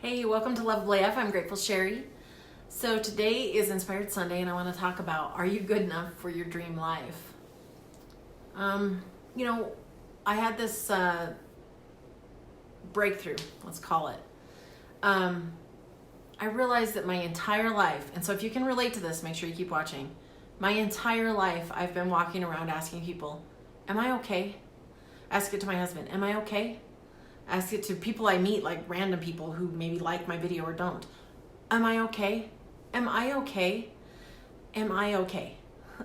Hey, welcome to Loveable AF. I'm Grateful Sherry. So today is Inspired Sunday and I want to talk about, are you good enough for your dream life? I had this breakthrough, let's call it. I realized that my entire life, and so if you can relate to this, make sure you keep watching. My entire life, I've been walking around asking people, am I okay? Ask it to my husband, am I okay? Ask it to people I meet, like random people who maybe like my video or don't. Am I okay? Am I okay? Am I okay?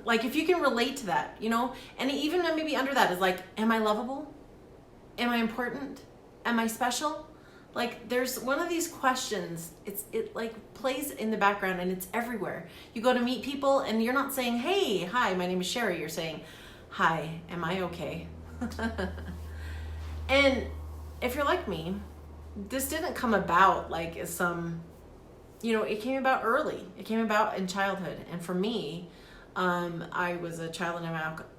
Like if you can relate to that, and even maybe under that is like, am I lovable? Am I important? Am I special? Like there's one of these questions, it like plays in the background and it's everywhere. You go to meet people and you're not saying, hey, hi, my name is Sherry. You're saying, hi, am I okay? And if you're like me, this didn't come about like as some, it came about early. It came about in childhood. And for me, I was a child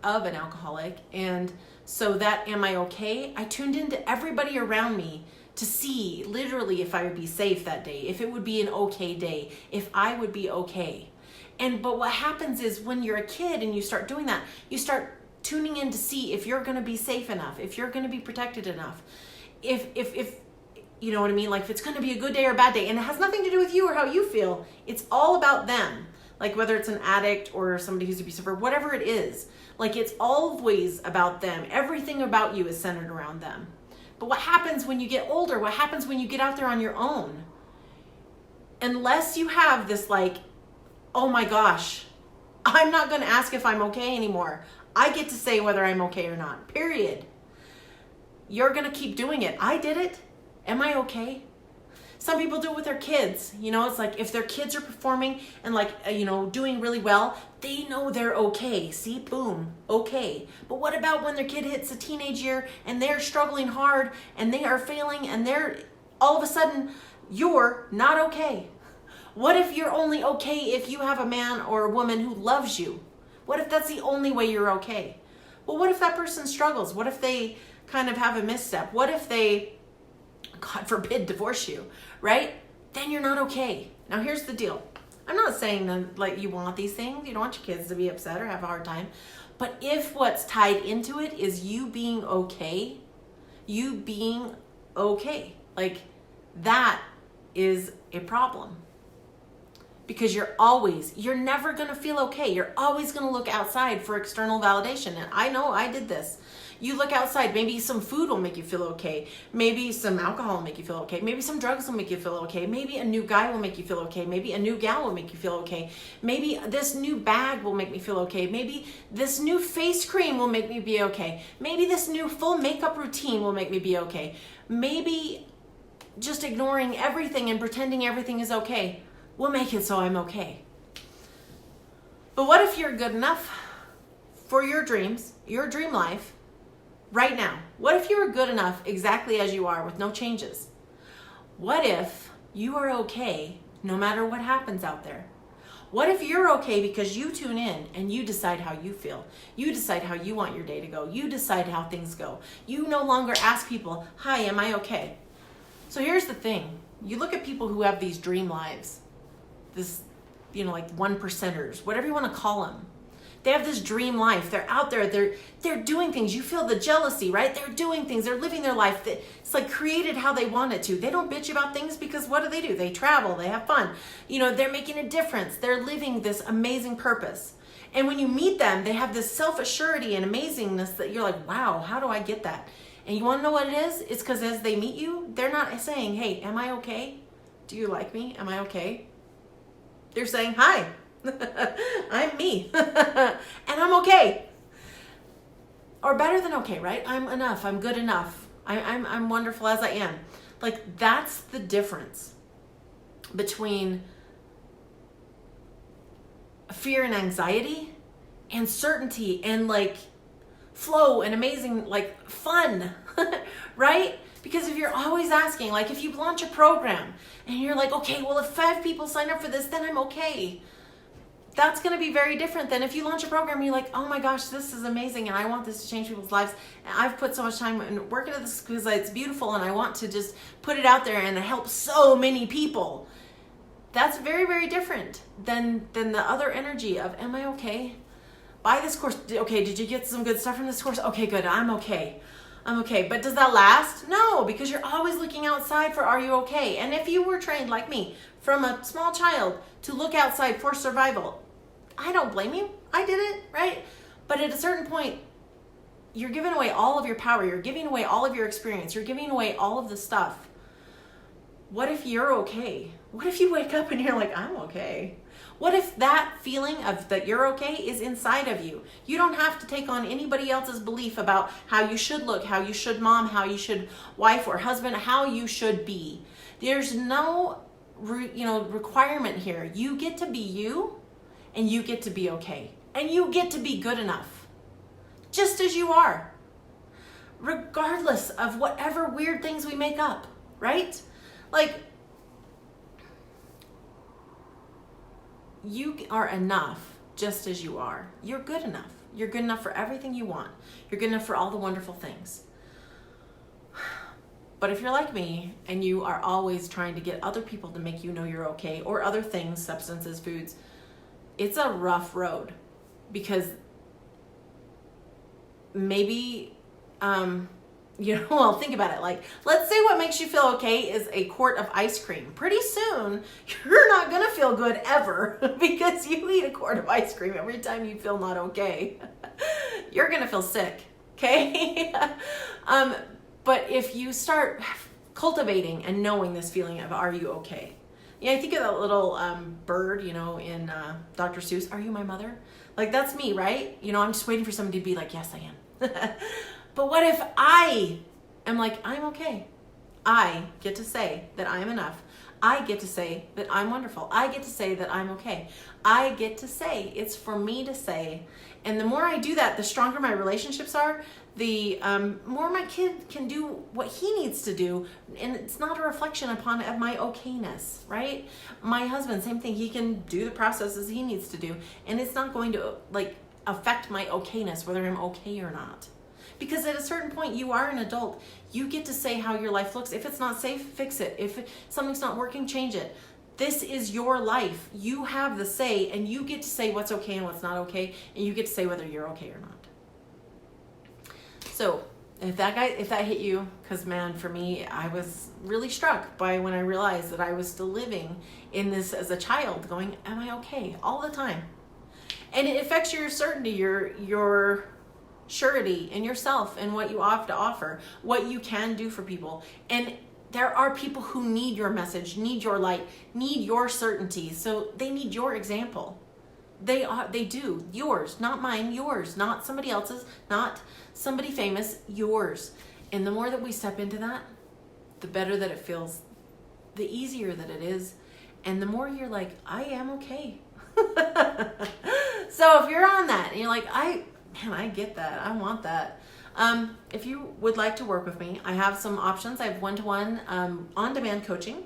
of an alcoholic. And so that am I okay? I tuned into everybody around me to see literally if I would be safe that day, if it would be an okay day, if I would be okay. But what happens is when you're a kid and you start doing that, you start tuning in to see if you're going to be safe enough, if you're going to be protected enough. If you know what I mean, like if it's going to be a good day or a bad day, and it has nothing to do with you or how you feel, it's all about them. Like whether it's an addict or somebody who's abusive or whatever it is, like it's always about them. Everything about you is centered around them. But what happens when you get older? What happens when you get out there on your own? Unless you have this like, oh my gosh, I'm not going to ask if I'm okay anymore. I get to say whether I'm okay or not, period. You're going to keep doing it. I did it. Am I okay? Some people do it with their kids. It's like if their kids are performing and doing really well, they know they're okay. See, boom, okay. But what about when their kid hits a teenage year and they're struggling hard and they are failing and they're all of a sudden, you're not okay? What if you're only okay if you have a man or a woman who loves you? What if that's the only way you're okay? Well, what if that person struggles? What if they kind of have a misstep? What if they, God forbid, divorce you, right? Then you're not okay. Now here's the deal. I'm not saying that like you want these things. You don't want your kids to be upset or have a hard time. But if what's tied into it is you being okay, like that is a problem. Because you're never going to feel okay. You're always going to look outside for external validation. And I know I did this. You look outside, maybe some food will make you feel okay. Maybe some alcohol will make you feel okay. Maybe some drugs will make you feel okay. Maybe a new guy will make you feel okay. Maybe a new gal will make you feel okay. Maybe this new bag will make me feel okay. Maybe this new face cream will make me be okay. Maybe this new full makeup routine will make me be okay. Maybe just ignoring everything and pretending everything is okay will make it so I'm okay. But what if you're good enough for your dreams, your dream life, right now? What if you were good enough exactly as you are with no changes? What if you are okay no matter what happens out there? What if you're okay because you tune in and you decide how you feel? You decide how you want your day to go. You decide how things go. You no longer ask people, hi, am I okay? So here's the thing. You look at people who have these dream lives, this, like 1%ers, whatever you want to call them. They have this dream life. They're out there. They're doing things. You feel the jealousy, right? They're doing things. They're living their life. It's like created how they want it to. They don't bitch about things because what do? They travel. They have fun. They're making a difference. They're living this amazing purpose. And when you meet them, they have this self-assurity and amazingness that you're like, wow, how do I get that? And you want to know what it is? It's because as they meet you, they're not saying, hey, am I okay? Do you like me? Am I okay? They're saying, hi. I'm me and I'm okay, or better than okay, right? I'm enough. I'm good enough. I'm wonderful as I am. Like that's the difference between fear and anxiety and certainty and like flow and amazing, like fun, right? Because if you're always asking, like if you launch a program and you're like, okay, well if 5 people sign up for this, then I'm okay. that's going to be very different than if you launch a program and you're like, oh my gosh, this is amazing and I want this to change people's lives. And I've put so much time and work into this because it's beautiful and I want to just put it out there and help so many people. That's very, very different than the other energy of, am I okay? Buy this course. Okay, did you get some good stuff from this course? Okay, good. I'm okay. I'm okay. But does that last? No, because you're always looking outside for, are you okay? And if you were trained like me from a small child to look outside for survival, I don't blame you. I did it, right? But at a certain point, you're giving away all of your power. You're giving away all of your experience. You're giving away all of the stuff. What if you're okay? What if you wake up and you're like, I'm okay? What if that feeling of that you're okay is inside of you? You don't have to take on anybody else's belief about how you should look, how you should mom, how you should wife or husband, how you should be. There's no requirement here. You get to be you, and you get to be okay. And you get to be good enough. Just as you are. Regardless of whatever weird things we make up, right? Like, you are enough just as you are. You're good enough. You're good enough for everything you want. You're good enough for all the wonderful things. But if you're like me and you are always trying to get other people to make you know you're okay, or other things, substances, foods, it's a rough road, because maybe, well, think about it. Like, let's say what makes you feel okay is a quart of ice cream. Pretty soon, you're not going to feel good ever because you eat a quart of ice cream every time you feel not okay. You're going to feel sick, okay? But if you start cultivating and knowing this feeling of, are you okay? Yeah, I think of that little bird, in Dr. Seuss, are you my mother? Like, that's me, right? I'm just waiting for somebody to be like, yes, I am. But what if I am like, I'm okay? I get to say that I am enough. I get to say that I'm wonderful. I get to say that I'm okay. I get to say, it's for me to say. And the more I do that, the stronger my relationships are, the more my kid can do what he needs to do. And it's not a reflection of my okayness, right? My husband, same thing. He can do the processes he needs to do. And it's not going to affect my okayness, whether I'm okay or not. Because at a certain point, you are an adult. You get to say how your life looks. If it's not safe, fix it. If something's not working, change it. This is your life. You have the say, and you get to say what's okay and what's not okay, and you get to say whether you're okay or not. So if that hit you, because man, for me, I was really struck by when I realized that I was still living in this as a child, going, am I okay? All the time. And it affects your certainty, your surety in yourself and what you have to offer, what you can do for people. And there are people who need your message, need your light, need your certainty. So they need your example. They do. Yours, not mine, yours, not somebody else's, not somebody famous, yours. And the more that we step into that, the better that it feels, the easier that it is. And the more you're like, I am okay. So if you're on that and you're like, I get that. I want that. If you would like to work with me, I have some options. I have one-to-one on-demand coaching.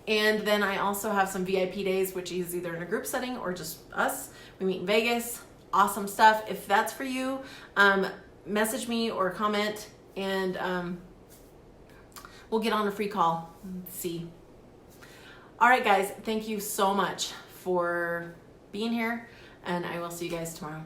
And then I also have some VIP days, which is either in a group setting or just us. We meet in Vegas. Awesome stuff. If that's for you, message me or comment, and we'll get on a free call and see. All right, guys. Thank you so much for being here, and I will see you guys tomorrow.